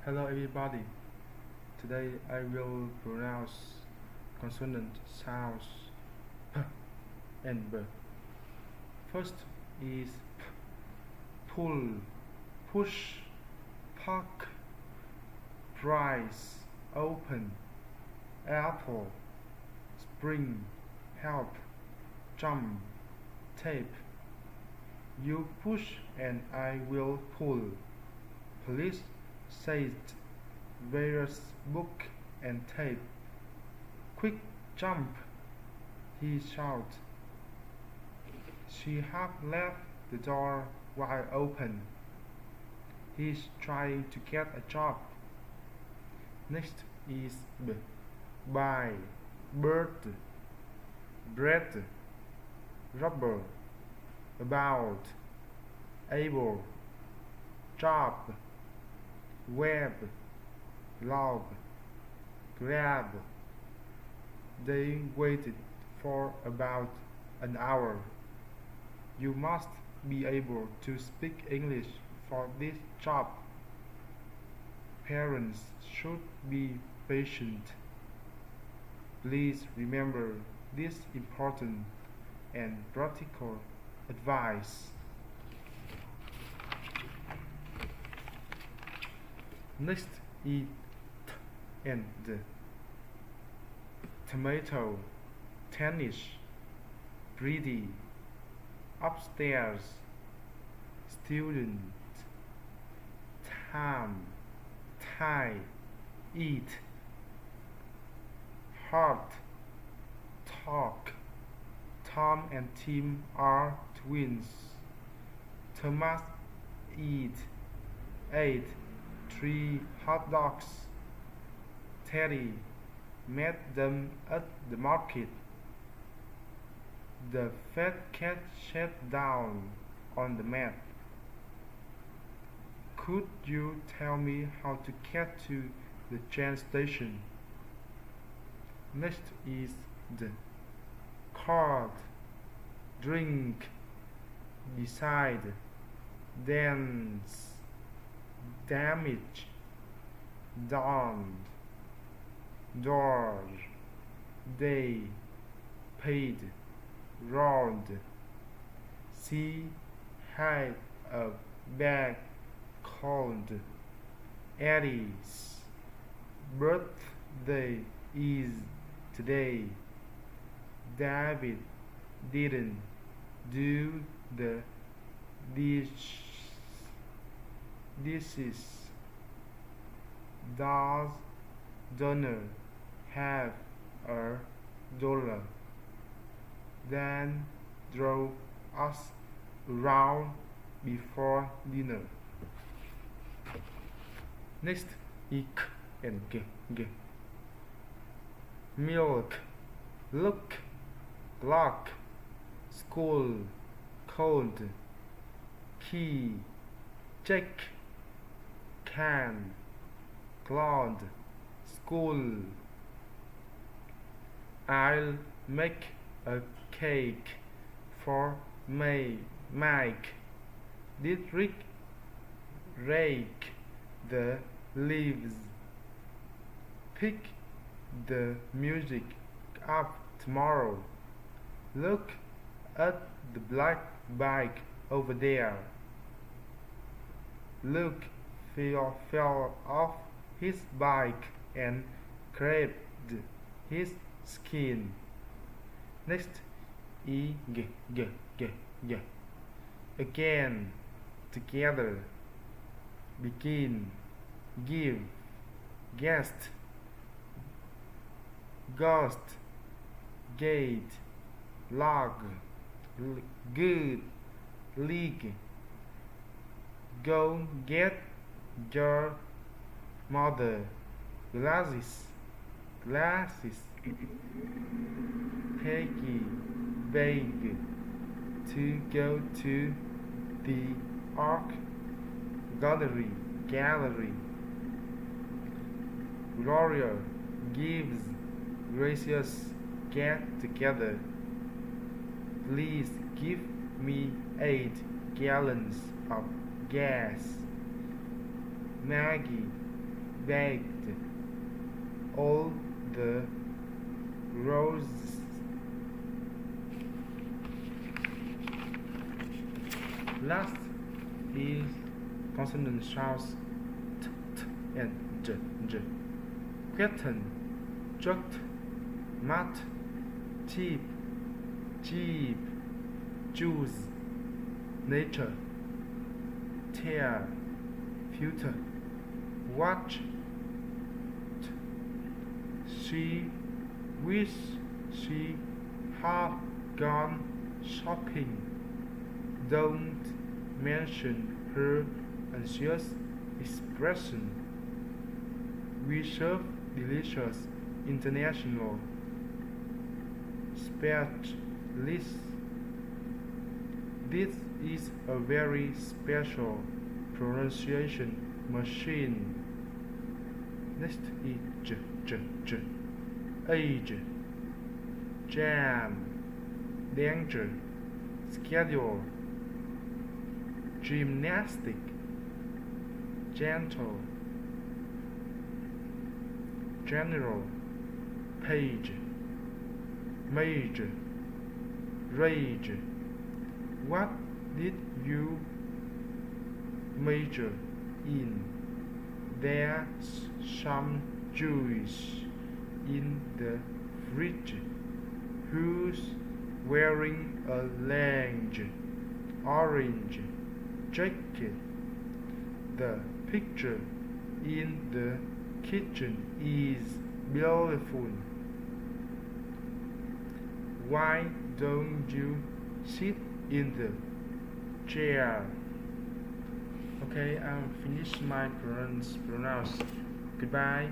Hello everybody. Today I will pronounce consonant sounds p and b. First is p, pull, push, puck, price, open, apple, spring, help, jump, tape. You push and I will pull. Police said various book and tape. Quick jump, he shouted. She had left the door wide open. He's trying to get a job. Next is b. Buy, bird, bread, rubber, about, able, job, web, log, grab. They waited for about an hour. You must be able to speak English for this job. Parents should be patient. Please remember this important and practical advice. Next is t and d. Tomato, tennis, pretty, upstairs, student, time, tie, eat, heart, talk. Tom and Tim are twins. Thomas ate 3 hot dogs. Teddy met them at the market. The fat cat sat down on the mat. Could you tell me how to get to the train station? Next is the card, drink, decide, dance, damage, dawn, door, day, paid, round. She had a bag called Eddie's birthday is today. David didn't do the dishes. Does Donner have $1? Dan drove us around before dinner. Next is k and g. Milk, look, clock, school, cold, key, check, can, cloud, school. I'll make a cake for Mike. Dietrich rake the leaves. Pick the music up tomorrow. Look at the black bike over there. Luke fell off his bike and scraped his skin. Next, g. Again, together, begin, give, guest, ghost, gate, log, good, league. Go get your mother glasses. Peggy begged to go to the art gallery. Gloria gives gracious get together. Please give me 8 gallons of gas. Maggie baked all the roses. Last is consonant sounds t, t and j, j. Question, juct, mat, tip, jeep, juice, nature, tear, future, watch, she wish she had gone shopping. Don't mention her anxious expression. We serve delicious international specialists. This is a very special pronunciation machine. Next is j. Age, jam, danger, schedule, gymnastic, gentle, general, page, major, rage. What did you major in? There's some juice in the fridge. Who's wearing a orange jacket? The picture in the kitchen is beautiful. Why don't you sit in the chair? Okay, I'll finish my pronounce. Goodbye.